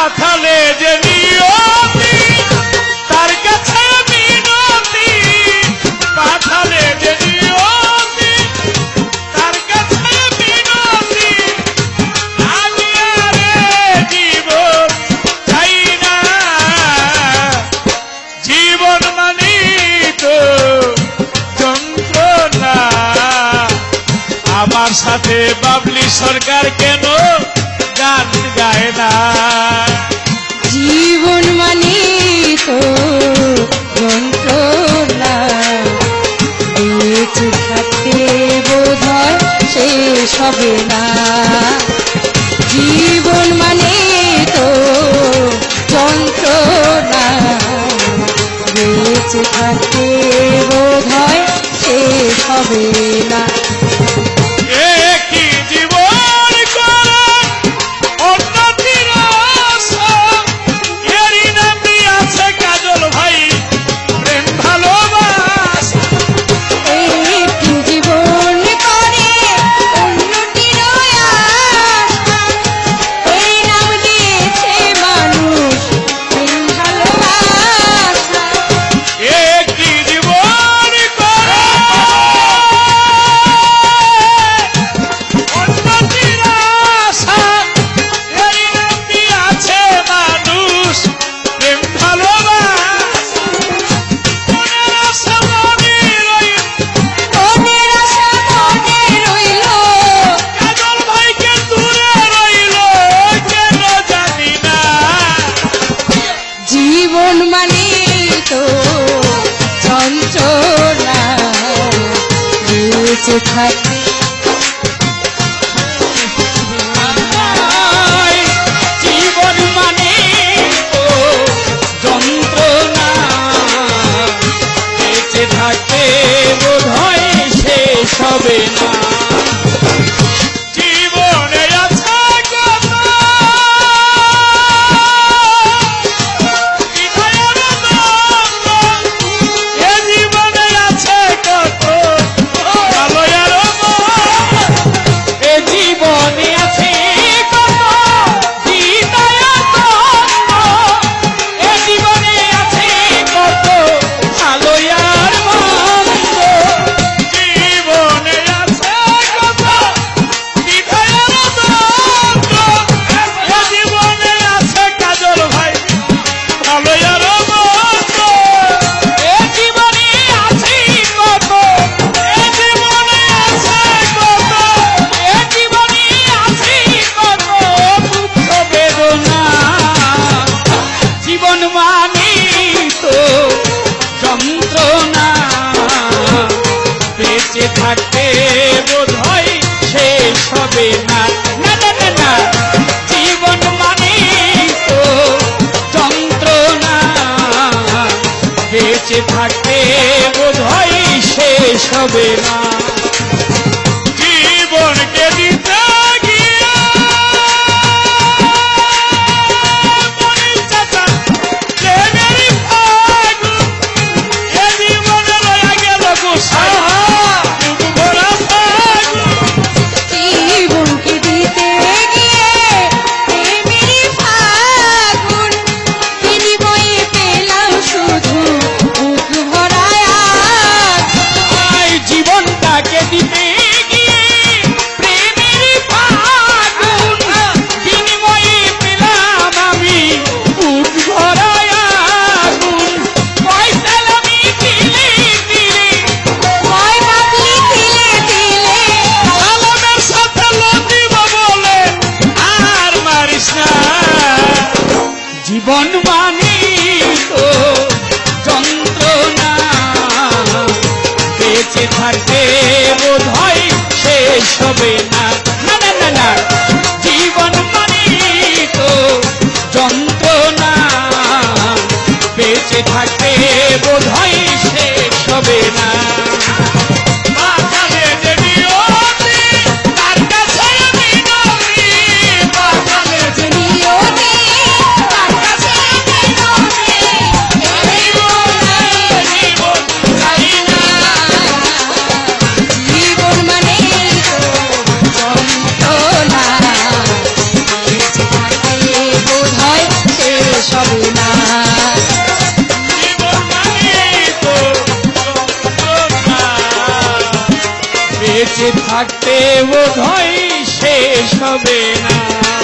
পাঠালে যে নিয়তি তার কাছে মিনতি, পাঠালে যে নিয়তি তার কাছে মিনতি, আমি আরে জীবন চাই না, জীবন মানি তো যন্ত্রণা। আমার সাথে বাবলি সরকার কেন গান গায় না? জীবন মানে তো যন্ত্রণা, বেঁচে থাকতে বোধ হয় শেষ হবে না। জীবন মানে তো যন্ত্রণা, বেঁচে থাকতে বোধ হয় শেষ হবে না। একই জীবন করে উন্নতির আশা, এরই নাম দিয়েছে কাজল ভাই প্রেম ভালোবাসা। একটি জীবন করে উন্নতির আশা, এই নাম দিয়েছে মানুষ প্রেম ভালোবাসা। একই জীবন করে উন্নতির আশা, এরই নাম দিয়েছে মানুষ প্রেম ভালোবাসা। মনের আশা মনে রইল, মনের আশা মনে রইল, কাজল ভাইকে দূরে রইল কেন জানি না। জীবন মানে তো যন্ত্রণা, বেঁচে থাকতে জীবন মানে তো যন্ত্রণা, বেঁচে থাকতে বোধ হয় শেষ হবে না। জীবনে আছে কত বিনয়ের দ্বন্দ্ব, এ জীবনে আছে কত ভালোয়ার মন্দ, এ জীবনে আছে কত বিনয়ের দ্বন্দ্ব, এ জীবনে আছে কত ভালোয়ার মন্দ। জীবনে আছে কত বিনয়ের দ্বন্দ্ব, এ জীবনে আছে কাজল ভাই ভালোয়ার মন্দ। এ জীবনে আছে কত, এ জীবনে আছে কত, এ জীবনে আছে কত দুঃখ বেদনা। জীবন মানি তো যন্ত্রণা, বেঁচে থাকতে বোধ হয় শেষ হবে না। না না না না, জীবন মানি তো যন্ত্রণা, বেঁচে থাকতে বোধ হয় শেষ হবে না। জীবনকে দিতে গিয়ে মনির চাচা প্রেমেরই ফাগুন, এ জীবনে রয়ে গেল গোসাই বুক ভরা ফাগুন। জীবনকে দিতে গিয়ে প্রেমেরই ফাগুন, বিনিময়ে পেলাম শুধু বুক ভরা আগুন। জীবনটাকে দিতে গিয়ে প্রেমেরই ফাগুন, বিনিময়ে পেলাম আমি বুক ভরা আগুন। পয়সালামি দিলে দিলে, কয় বাবলি তিলে তিলে, আলমের সাথে লতিব বলে আর মারিস না। জীবন মানি তো যন্ত্রণা, বেঁচে থাকতে বোধ হয় শেষ হবে না। না না না না, জীবন মানি তো যন্ত্রণা, বেঁচে থাকতে বোধ হয় শেষ হবে না। পাঠালে যে নিয়তি তার কাছে মিনতি, পাঠালে যে নিয়তি তার কাছে মিনতি, জীবন চাই না। জীবন মানে তো যন্ত্রণা, বেঁচে থাকতে বোধ হয় বেঁচে থাকতে বোধ হয় শেষ হবে না।